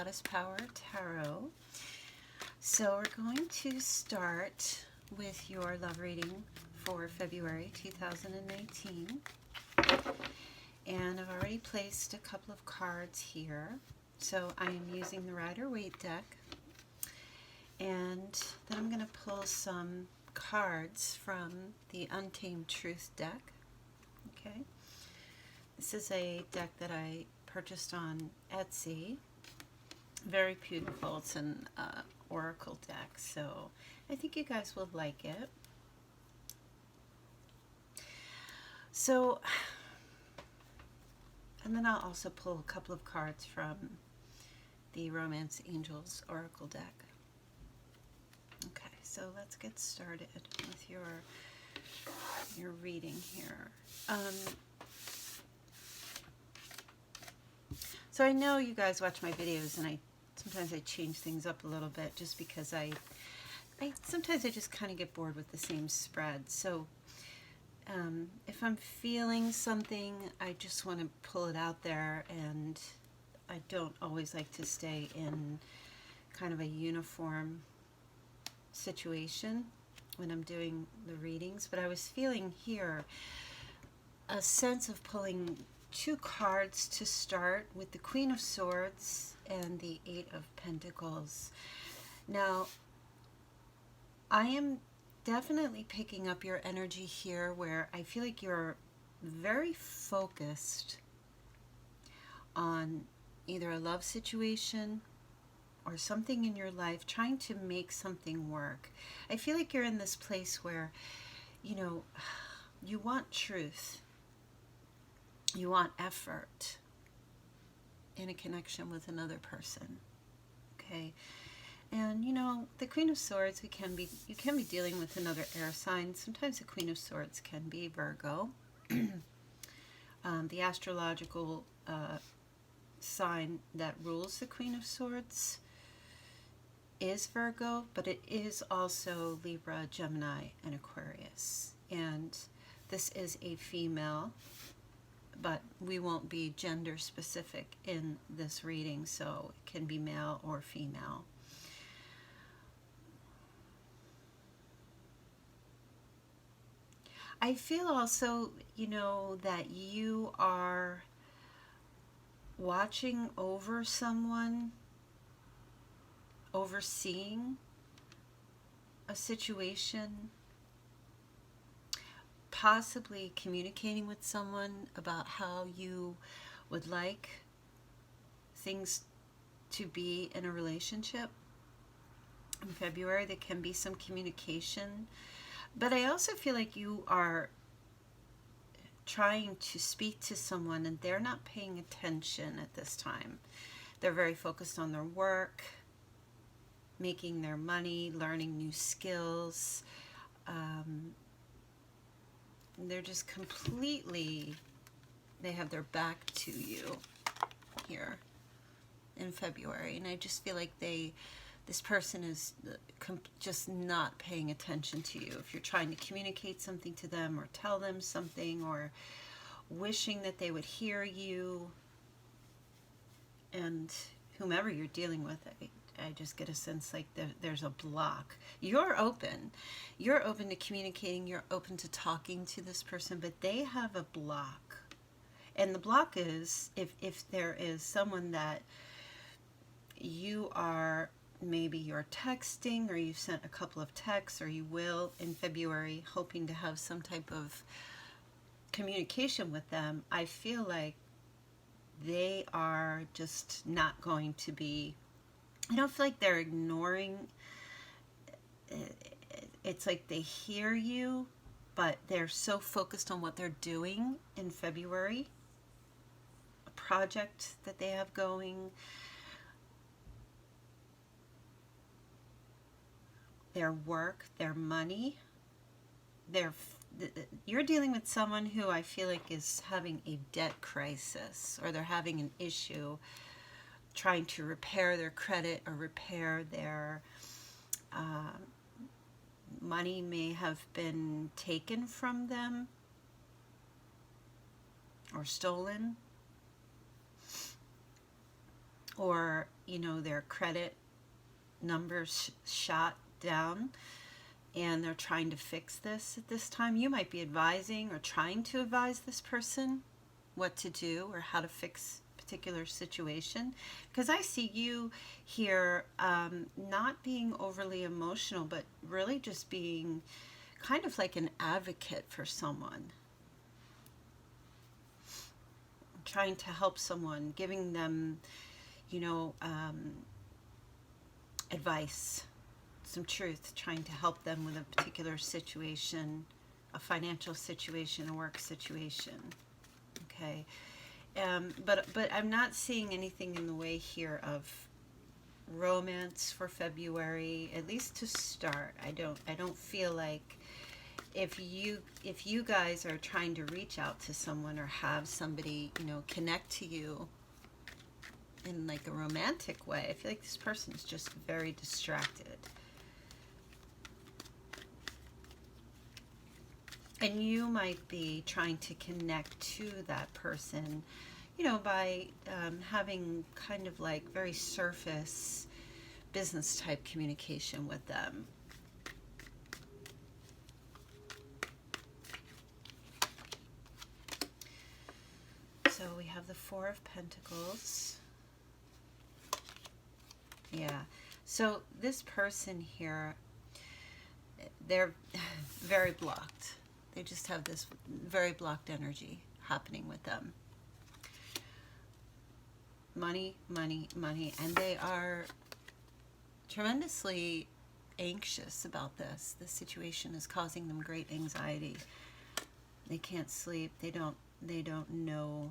Goddess Power Tarot. So we're going to start with your love reading for February 2019. And I've already placed a couple of cards here. So I am using the Rider-Waite deck. And then I'm going to pull some cards from the Untamed Truth deck. Okay. This is a deck that I purchased on Etsy. Very beautiful. It's an oracle deck, so I think you guys will like it. So, and then I'll also pull a couple of cards from the Romance Angels oracle deck. Okay, so let's get started with your reading here. So I know you guys watch my videos, and sometimes I change things up a little bit just because sometimes I just kind of get bored with the same spread. So if I'm feeling something, I just want to pull it out there, and I don't always like to stay in kind of a uniform situation when I'm doing the readings. But I was feeling here a sense of pulling two cards to start with the Queen of Swords and the Eight of Pentacles. Now, I am definitely picking up your energy here where I feel like you're very focused on either a love situation or something in your life, trying to make something work. I feel like you're in this place where, you want truth. You want effort in a connection with another person, okay? And the Queen of Swords, you can be dealing with another air sign. Sometimes the Queen of Swords can be Virgo. The astrological sign that rules the Queen of Swords is Virgo, but it is also Libra, Gemini, and Aquarius. And this is a female, but we won't be gender specific in this reading, so it can be male or female. I feel also, that you are watching over someone, overseeing a situation, possibly communicating with someone about how you would like things to be in a relationship. In February, there can be some communication, but I also feel like you are trying to speak to someone and they're not paying attention at this time. They're very focused on their work, making their money, learning new skills. They're just completely, they have their back to you here in February. And I just feel like this person is just not paying attention to you. If you're trying to communicate something to them or tell them something or wishing that they would hear you, and whomever you're dealing with, I just get a sense like there's a block. You're open to communicating, you're open to talking to this person, but they have a block. And the block is if there is someone that maybe you're texting, or you've sent a couple of texts, or you will in February, hoping to have some type of communication with them. I feel like they are just not going to be, I don't feel like they're ignoring. It's like they hear you, but they're so focused on what they're doing in February, a project that they have going, their work, their money. You're dealing with someone who I feel like is having a debt crisis, or they're having an issue trying to repair their credit or repair their money may have been taken from them or stolen. or, you know, their credit numbers shot down and they're trying to fix this at this time. You might be advising or trying to advise this person what to do or how to fix a particular situation. Because I see you here not being overly emotional, but really just being kind of like an advocate for someone. Trying to help someone, giving them, you know, advice, some truth, trying to help them with a particular situation, a financial situation, a work situation. Okay, but I'm not seeing anything in the way here of romance for February, at least to start. I don't feel like if you guys are trying to reach out to someone or have somebody, you know, connect to you in like a romantic way, I feel like this person is just very distracted. And you might be trying to connect to that person, you know, by having kind of like very surface business type communication with them. So we have the Four of Pentacles. Yeah. So this person here, they're very blocked. They just have this very blocked energy happening with them. Money, money, money. And they are tremendously anxious about this. This situation is causing them great anxiety. They can't sleep. They don't know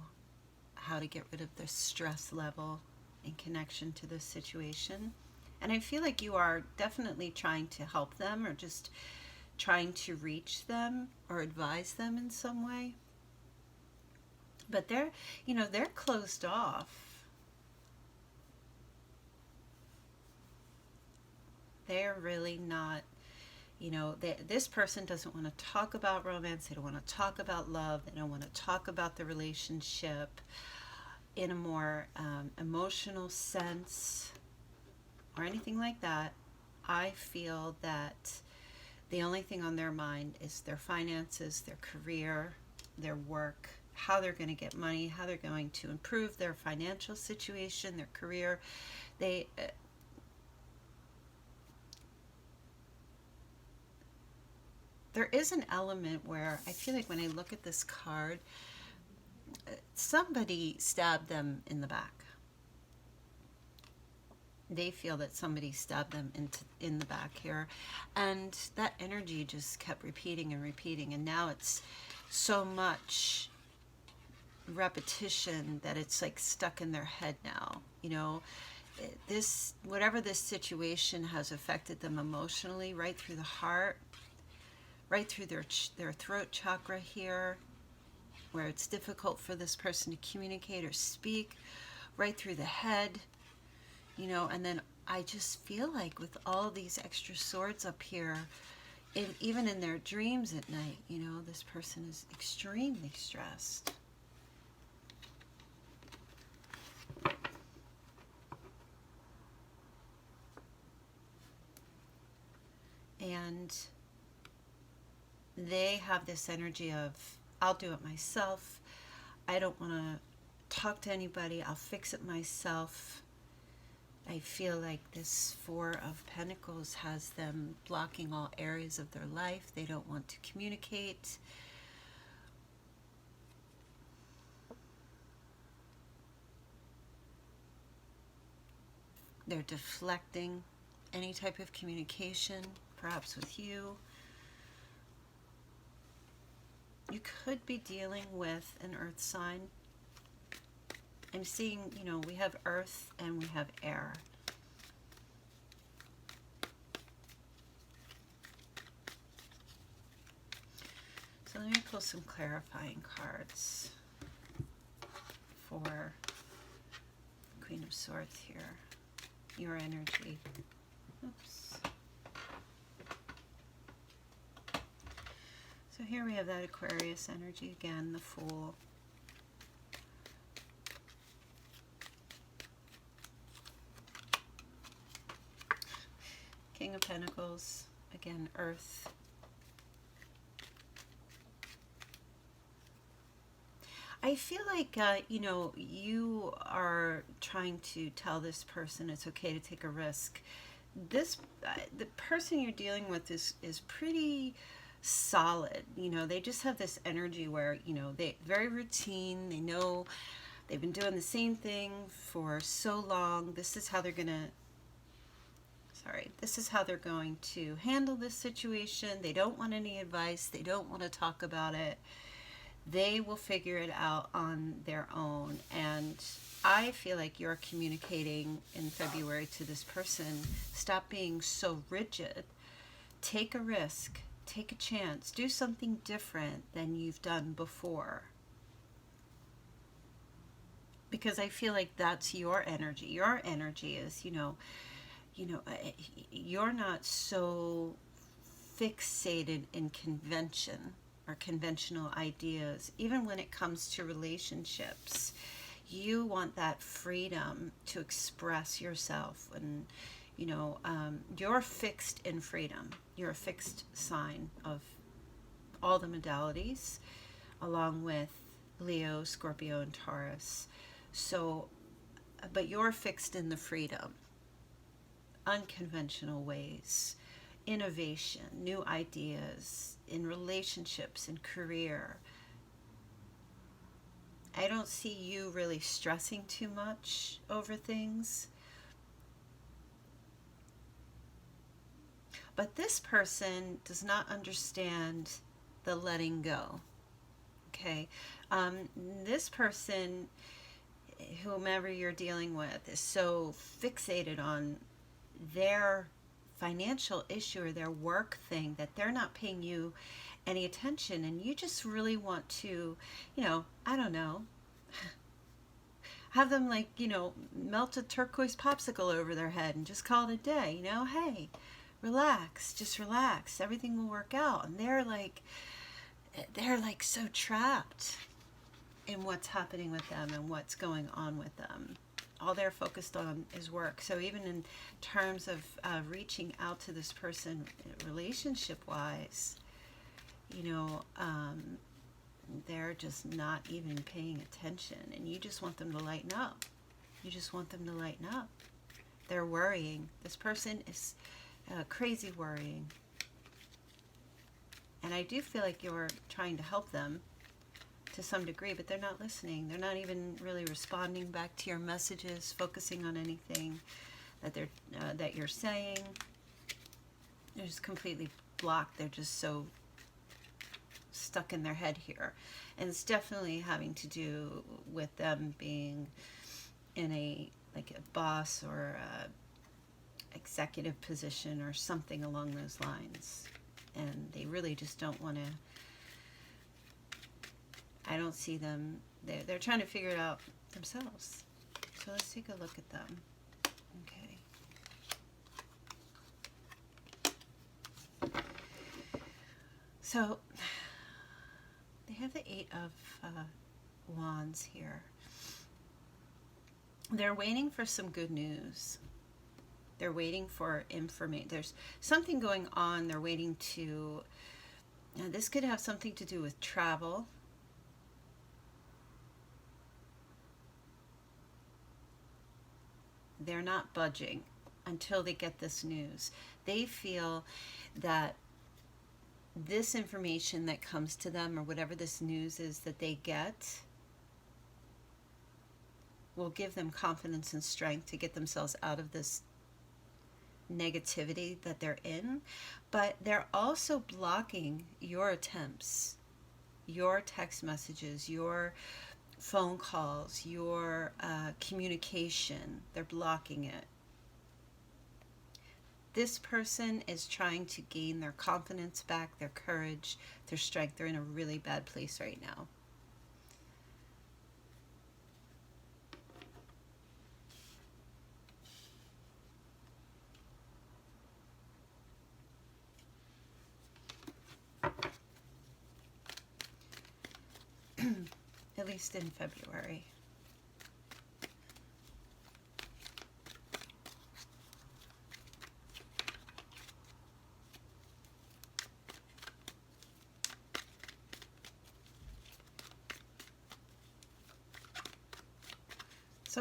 how to get rid of their stress level in connection to this situation. And I feel like you are definitely trying to help them or just trying to reach them or advise them in some way. But they're, you know, they're closed off. They're really not, you know, this person doesn't want to talk about romance. They don't want to talk about love. They don't want to talk about the relationship in a more emotional sense or anything like that. I feel that the only thing on their mind is their finances, their career, their work, how they're going to get money, how they're going to improve their financial situation, their career. There is an element where I feel like when I look at this card, somebody stabbed them in the back. They feel that somebody stabbed them in the back here, and that energy just kept repeating and repeating, and now it's so much repetition that it's like stuck in their head now. You know, this, whatever this situation has affected them emotionally, right through the heart, right through their throat chakra here, where it's difficult for this person to communicate or speak, right through the head. You know, and then I just feel like with all these extra swords up here, even in their dreams at night, you know, this person is extremely stressed. And they have this energy of, I'll do it myself. I don't want to talk to anybody. I'll fix it myself. I feel like this Four of Pentacles has them blocking all areas of their life. They don't want to communicate. They're deflecting any type of communication, perhaps with you. You could be dealing with an earth sign. I'm seeing, you know, we have earth and we have air. So let me pull some clarifying cards for Queen of Swords here. Your energy. Oops. So here we have that Aquarius energy again, the Fool. Pentacles, again, Earth. I feel like, you know, you are trying to tell this person it's okay to take a risk. This, the person you're dealing with is pretty solid. You know, they just have this energy where, you know, they very routine. They know they've been doing the same thing for so long. This is how they're gonna, this is how they're going to handle this situation. They don't want any advice. They don't want to talk about it. They will figure it out on their own. And I feel like you're communicating in February to this person, stop being so rigid. Take a risk, take a chance, do something different than you've done before. Because I feel like that's your energy. Your energy is, you know, you're not so fixated in convention or conventional ideas. Even when it comes to relationships, you want that freedom to express yourself. And you know, you're fixed in freedom. You're a fixed sign of all the modalities, along with Leo, Scorpio, and Taurus. So, but you're fixed in the freedom, unconventional ways, innovation, new ideas in relationships and career. I don't see you really stressing too much over things. But this person does not understand the letting go. Okay? This person, whomever you're dealing with, is so fixated on their financial issue or their work thing that they're not paying you any attention, and you just really want to, you know, I don't know, have them, like, you know, melt a turquoise popsicle over their head and just call it a day. You know, hey, relax, just relax, everything will work out. And they're like so trapped in what's happening with them and what's going on with them. All they're focused on is work. So even in terms of reaching out to this person relationship-wise, you know, they're just not even paying attention. And you just want them to lighten up. You just want them to lighten up. They're worrying. This person is crazy worrying. And I do feel like you're trying to help them to some degree, but they're not listening. They're not even really responding back to your messages, focusing on anything that that you're saying. They're just completely blocked. They're just so stuck in their head here. And it's definitely having to do with them being in a boss or executive position or something along those lines. And they really just don't want to, I don't see them, they're trying to figure it out themselves. So let's take a look at them. Okay. So they have the Eight of Wands here. They're waiting for some good news. They're waiting for information. There's something going on. They're waiting to, this could have something to do with travel. They're not budging until they get this news. They feel that this information that comes to them, or whatever this news is that they get, will give them confidence and strength to get themselves out of this negativity that they're in. But they're also blocking your attempts, your text messages, your phone calls, your communication. They're blocking it. This person is trying to gain their confidence back, their courage, their strength. They're in a really bad place right now. At least in February.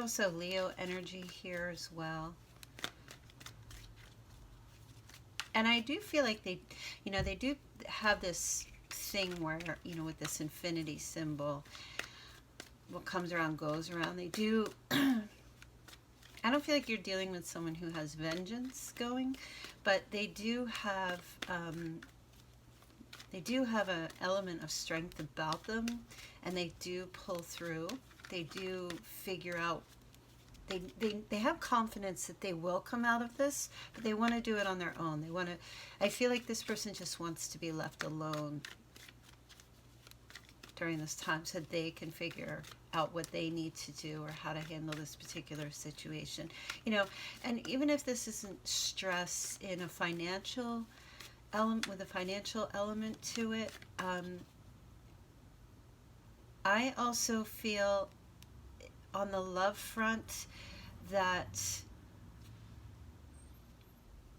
also Leo energy here as well. And I do feel like they, you know, they do have this thing where, you know, with this infinity symbol, what comes around goes around. They do, I don't feel like you're dealing with someone who has vengeance going, but they do have an element of strength about them, and they do pull through. They do figure out, they have confidence that they will come out of this, but they want to do it on their own. They want to, I feel like this person just wants to be left alone during this time so they can figure out what they need to do or how to handle this particular situation. You know, and even if this isn't stress in a financial element, with a financial element to it, I also feel on the love front that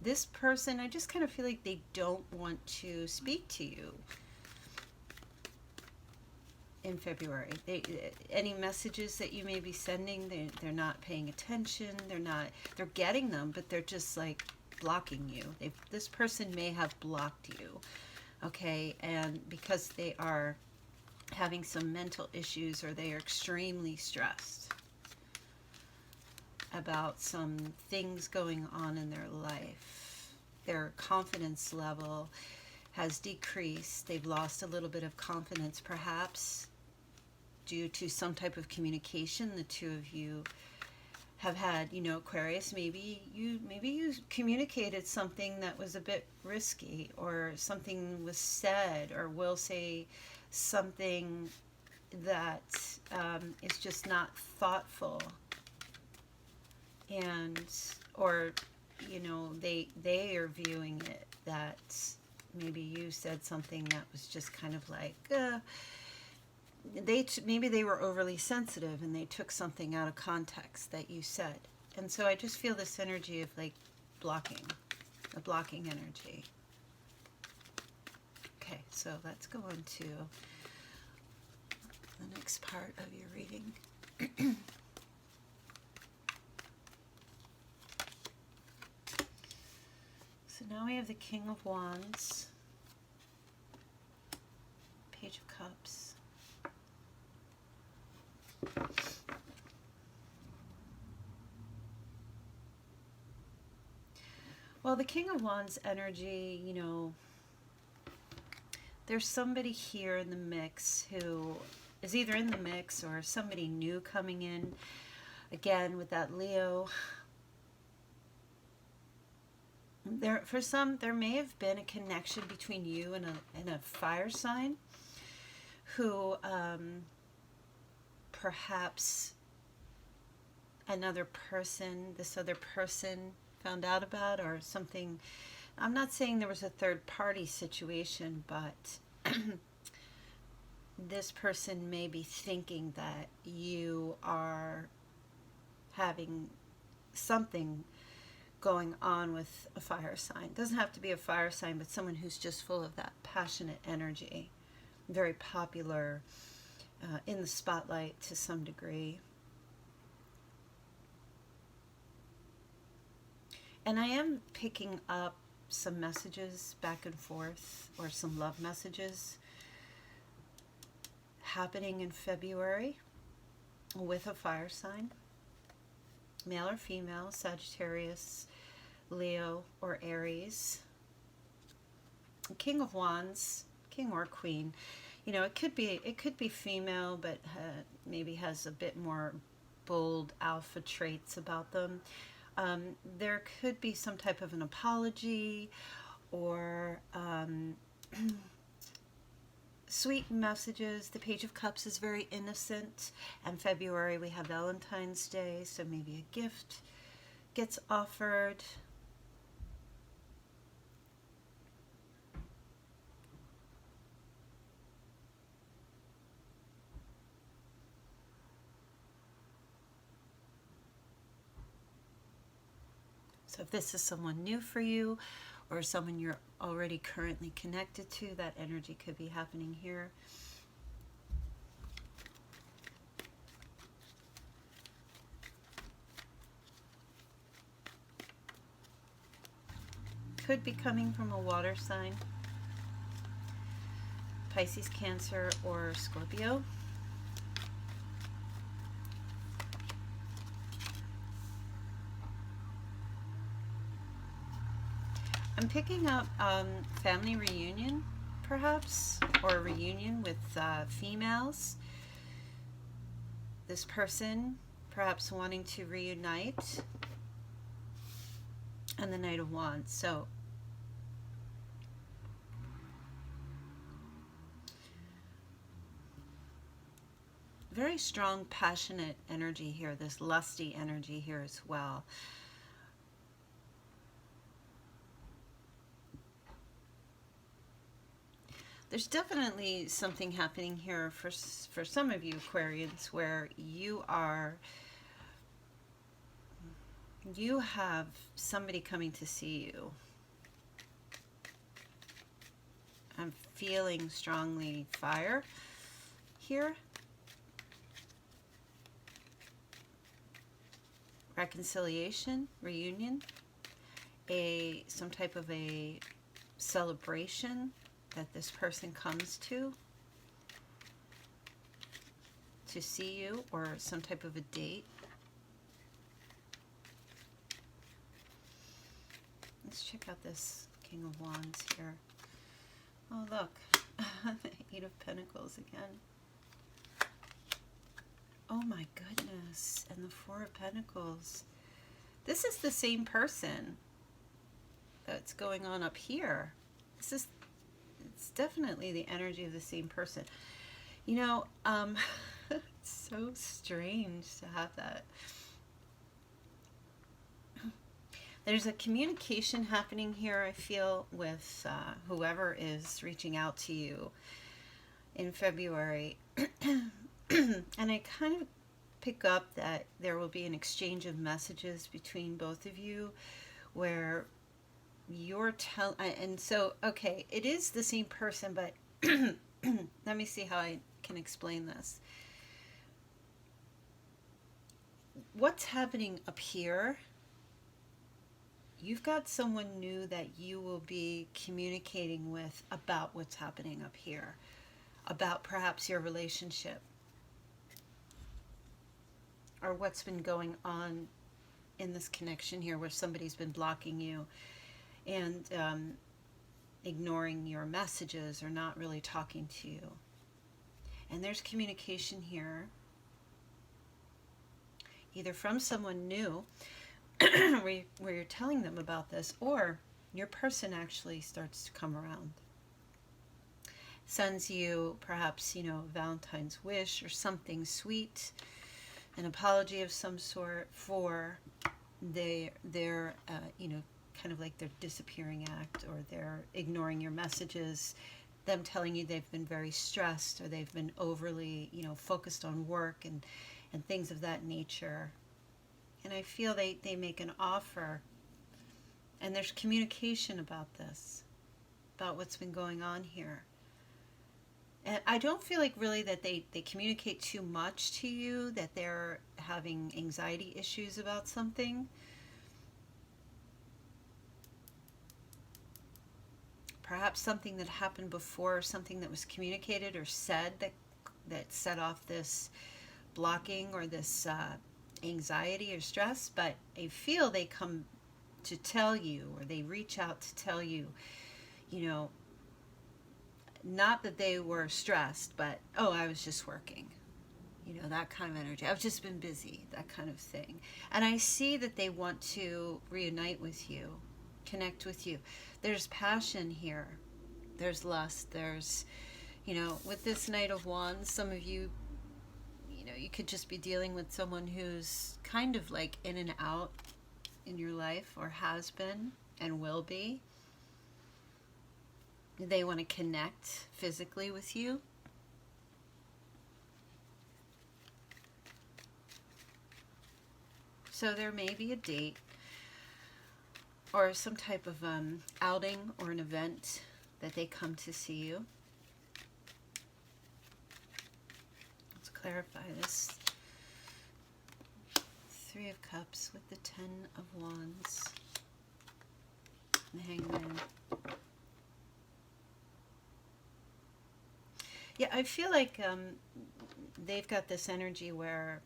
this person, I just kind of feel like they don't want to speak to you in February. Any messages that you may be sending, they're not paying attention. They're getting them, but they're just like blocking you. This person may have blocked you, okay? And because they are having some mental issues, or they are extremely stressed about some things going on in their life. Their confidence level has decreased. They've lost a little bit of confidence, perhaps due to some type of communication the two of you have had. You know, Aquarius, maybe you communicated something that was a bit risky, or something was said or will say something that is just not thoughtful, and or you know, they are viewing it that maybe you said something that was just kind of like maybe they were overly sensitive and they took something out of context that you said. And so I just feel this energy of like blocking, a blocking energy. Okay, so let's go on to the next part of your reading. So now we have the King of Wands, Page of Cups, well, the King of Wands energy, you know, there's somebody here in the mix who is either in the mix or somebody new coming in. Again, with that Leo, for some, there may have been a connection between you and a fire sign who perhaps this other person found out about, or something. I'm not saying there was a third party situation, but this person may be thinking that you are having something going on with a fire sign. It doesn't have to be a fire sign, but someone who's just full of that passionate energy, very popular, in the spotlight to some degree. And I am picking up some messages back and forth, or some love messages happening in February with a fire sign, male or female, Sagittarius, Leo, or Aries. King of Wands, king or queen, you know, it could be female, but maybe has a bit more bold alpha traits about them. There could be some type of an apology, or sweet messages. The Page of Cups is very innocent, and February we have Valentine's Day, so maybe a gift gets offered. So if this is someone new for you, or someone you're already currently connected to, that energy could be happening here. Could be coming from a water sign, Pisces, Cancer, or Scorpio. I'm picking up family reunion, perhaps, or a reunion with females. This person perhaps wanting to reunite, and the Knight of Wands. So very strong, passionate energy here, this lusty energy here as well. There's definitely something happening here for some of you Aquarians where you have somebody coming to see you. I'm feeling strongly fire here. Reconciliation, reunion, some type of a celebration that this person comes to see you, or some type of a date. Let's check out this King of Wands here. Oh, look, the Eight of Pentacles again. Oh my goodness, and the Four of Pentacles. This is the same person that's going on up here. It's definitely the energy of the same person. You know, it's so strange to have that. There's a communication happening here, I feel, with whoever is reaching out to you in February. And I kind of pick up that there will be an exchange of messages between both of you where you're and so, okay, it is the same person, but let me see how I can explain this. What's happening up here, you've got someone new that you will be communicating with about what's happening up here, about perhaps your relationship, or what's been going on in this connection here where somebody's been blocking you and ignoring your messages or not really talking to you. And there's communication here, either from someone new where you're telling them about this, or your person actually starts to come around, sends you perhaps, you know, Valentine's wish or something sweet, an apology of some sort for their you know, kind of like their disappearing act, or they're ignoring your messages, them telling you they've been very stressed, or they've been overly, you know, focused on work and things of that nature. And I feel they make an offer, and there's communication about this, about what's been going on here. And I don't feel like really that they communicate too much to you, that they're having anxiety issues about something. Perhaps something that happened before, something that was communicated or said that set off this blocking or this anxiety or stress. But I feel they come to tell you, or they reach out to tell you, you know, not that they were stressed, but, oh, I was just working. You know, that kind of energy. I've just been busy, that kind of thing. And I see that they want to reunite with you, connect with you. There's passion here. There's lust. There's, you know, with this Knight of Wands, some of you, you know, you could just be dealing with someone who's kind of like in and out in your life, or has been and will be. They want to connect physically with you. So there may be a date or some type of outing or an event that they come to see you. Let's clarify this. Three of Cups with the Ten of Wands. The Hangman. Yeah, I feel like they've got this energy where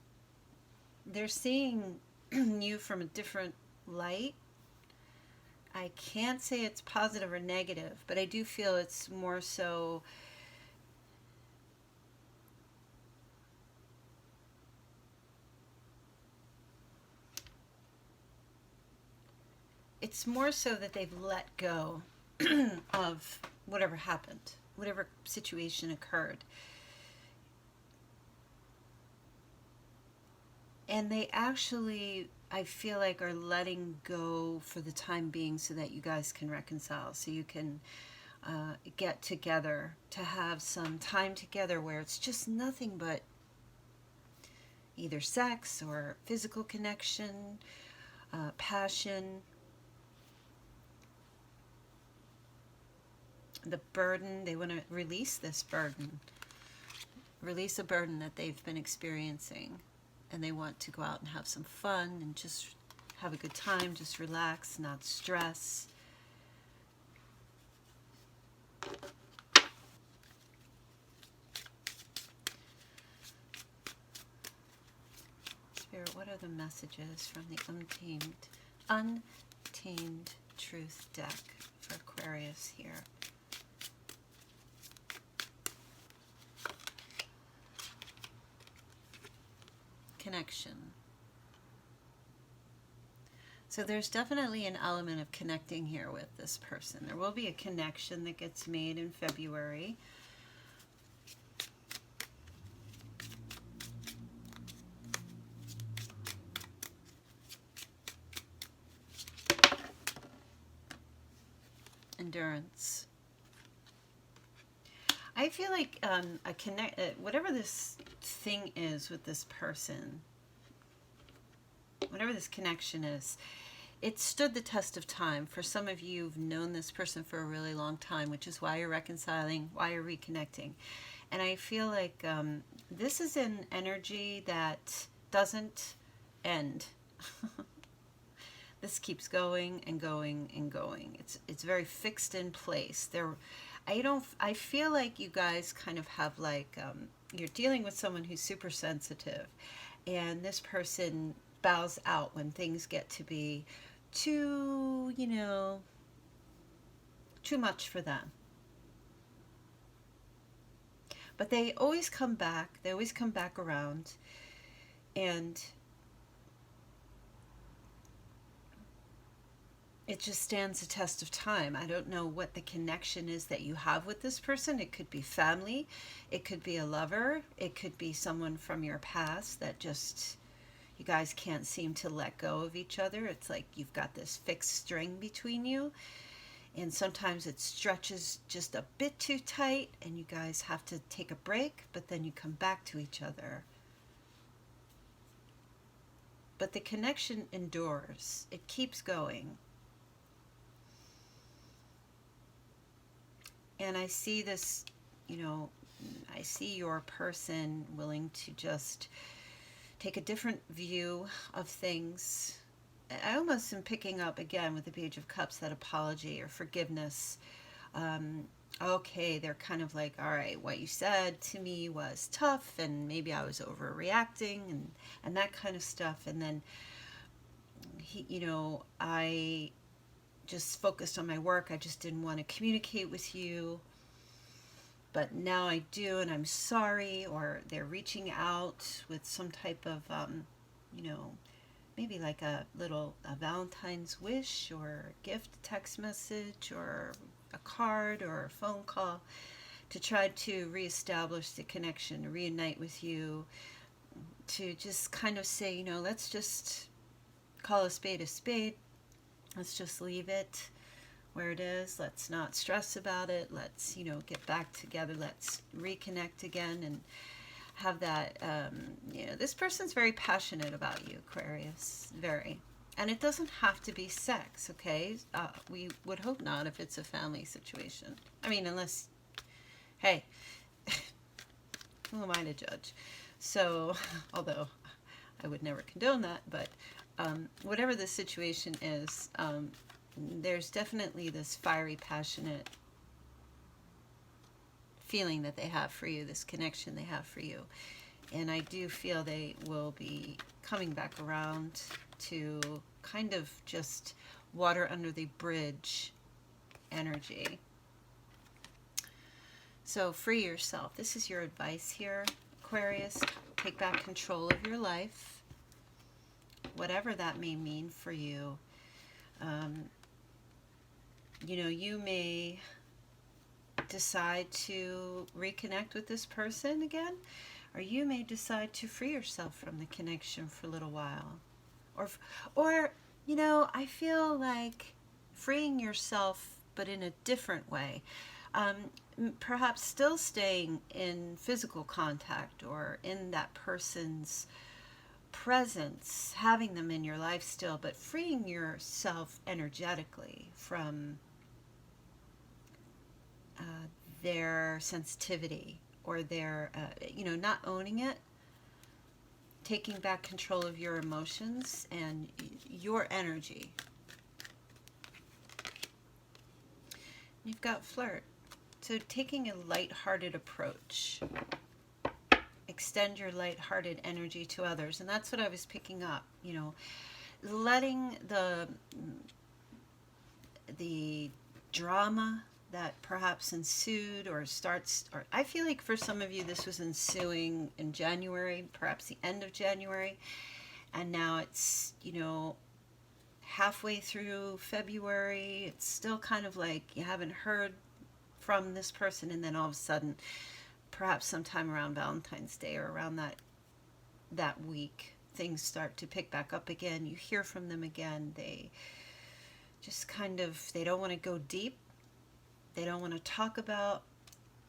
they're seeing you from a different light. I can't say it's positive or negative, but I do feel it's more so that they've let go of whatever happened, whatever situation occurred. And they actually, I feel like, are letting go for the time being so that you guys can reconcile, so you can get together, to have some time together where it's just nothing but either sex or physical connection, passion. The burden, they want to release this burden, release a burden that they've been experiencing, and they want to go out and have some fun and just have a good time, just relax, not stress. Spirit, what are the messages from the Untamed Truth deck for Aquarius here? Connection. So there's definitely an element of connecting here with this person. There will be a connection that gets made in February. Endurance. I feel like whatever this thing is with this person, whatever this connection is, it stood the test of time. For some of you, you've known this person for a really long time, which is why you're reconciling, why you're reconnecting. And I feel like this is an energy that doesn't end. This keeps going and going and going. It's very fixed in place. I feel like you guys kind of have like, you're dealing with someone who's super sensitive, and this person bows out when things get to be too, too much for them. But they always come back. They always come back around, and it just stands the test of time. I don't know what the connection is that you have with this person. It could be family. It could be a lover. It could be someone from your past that just, you guys can't seem to let go of each other. It's like you've got this fixed string between you. And sometimes it stretches just a bit too tight and you guys have to take a break, but then you come back to each other. But the connection endures. It keeps going. And I see this, I see your person willing to just take a different view of things. I almost am picking up again with the Page of Cups that apology or forgiveness. Okay, they're kind of like, all right, what you said to me was tough and maybe I was overreacting and that kind of stuff. And then, I just focused on my work. I just didn't want to communicate with you. But now I do, and I'm sorry. Or they're reaching out with some type of, maybe like a Valentine's wish or gift, text message, or a card or a phone call to try to reestablish the connection, reunite with you, to just kind of say, let's just call a spade a spade. Let's just leave it where it is. Let's not stress about it. Let's, get back together. Let's reconnect again and have that, this person's very passionate about you, Aquarius. Very. And it doesn't have to be sex, okay? We would hope not if it's a family situation. I mean, unless, hey, who am I to judge? So, although I would never condone that, but whatever the situation is, there's definitely this fiery, passionate feeling that they have for you, this connection they have for you. And I do feel they will be coming back around to kind of just water under the bridge energy. So free yourself. This is your advice here, Aquarius. Take back control of your life, whatever that may mean for you. You know, you may decide to reconnect with this person again, or you may decide to free yourself from the connection for a little while. Or you know, I feel like freeing yourself, but in a different way. Perhaps still staying in physical contact or in that person's presence, having them in your life still, but freeing yourself energetically from their sensitivity or their, you know, not owning it, taking back control of your emotions and your energy. You've got flirt. So taking a light-hearted approach. Extend your light-hearted energy to others. And that's what I was picking up, you know, letting the drama that perhaps ensued or starts, or I feel like for some of you this was ensuing in January, perhaps the end of January, and now it's, you know, halfway through February. It's still kind of like you haven't heard from this person, and then all of a sudden, perhaps sometime around Valentine's Day or around that week, things start to pick back up again. You hear from them again. They just kind of, they don't want to go deep. They don't want to talk about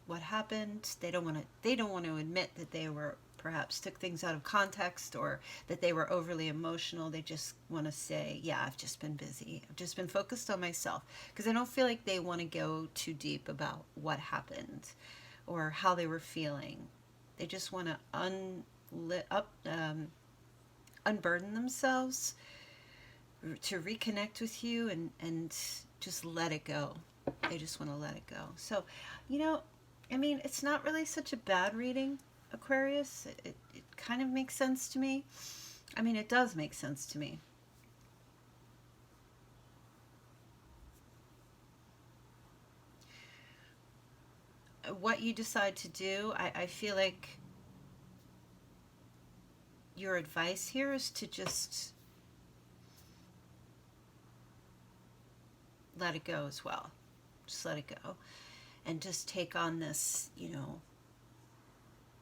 what happened. They don't want to admit that they were perhaps took things out of context or that they were overly emotional. They just want to say, yeah, I've just been busy. I've just been focused on myself, because I don't feel like they want to go too deep about what happened or how they were feeling. They just want to unburden themselves, to reconnect with you and just let it go. They just want to let it go. So, you know, I mean, it's not really such a bad reading, Aquarius. It kind of makes sense to me. I mean, it does make sense to me. What you decide to do, I feel like your advice here is to just let it go as well. Just let it go. And just take on this, you know,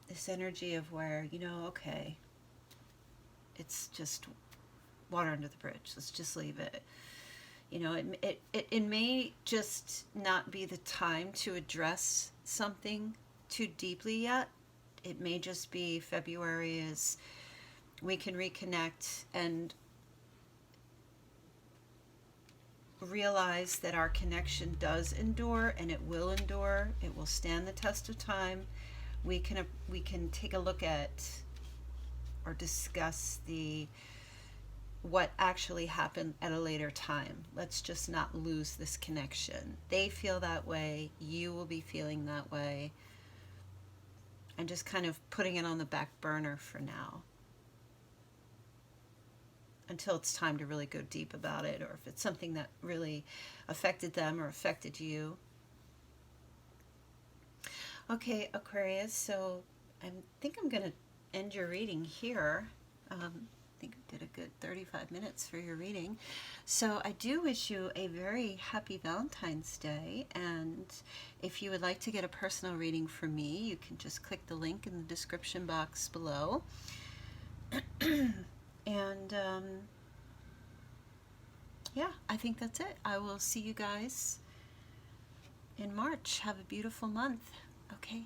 this energy of where, you know, okay, it's just water under the bridge. Let's just leave it. You know, it may just not be the time to address something too deeply yet. It may just be February is we can reconnect and realize that our connection does endure, and it will endure. It will stand the test of time. We can take a look at or discuss what actually happened at a later time. Let's just not lose this connection. They feel that way. You will be feeling that way. And just kind of putting it on the back burner for now, until it's time to really go deep about it, or if it's something that really affected them or affected you. Okay, Aquarius, so I think I'm going to end your reading here. I think I did a good 35 minutes for your reading. So I do wish you a very happy Valentine's Day, and if you would like to get a personal reading from me, you can just click the link in the description box below. And yeah, I think that's it. I will see you guys in March. Have a beautiful month. Okay.